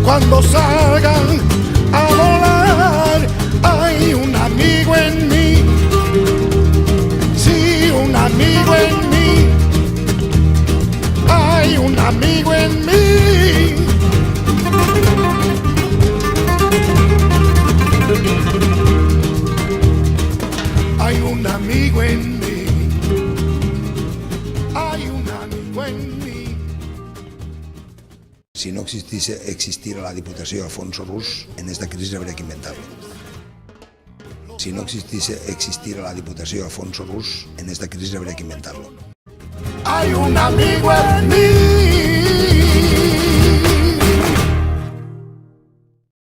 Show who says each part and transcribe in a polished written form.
Speaker 1: cuando salgan a volar. Hay un amigo en mí, sí, un amigo en mí. Hay un amigo en mí. Hay un amigo en mí. Hay un amigo en mí.
Speaker 2: Si no existiera la Diputació d'Alfonso Rus, en esta crisis habría que inventarlo. Si no existiera la Diputació d'Alfonso Rus, en esta crisis habría que inventarlo.
Speaker 1: Hay un amigo en mí.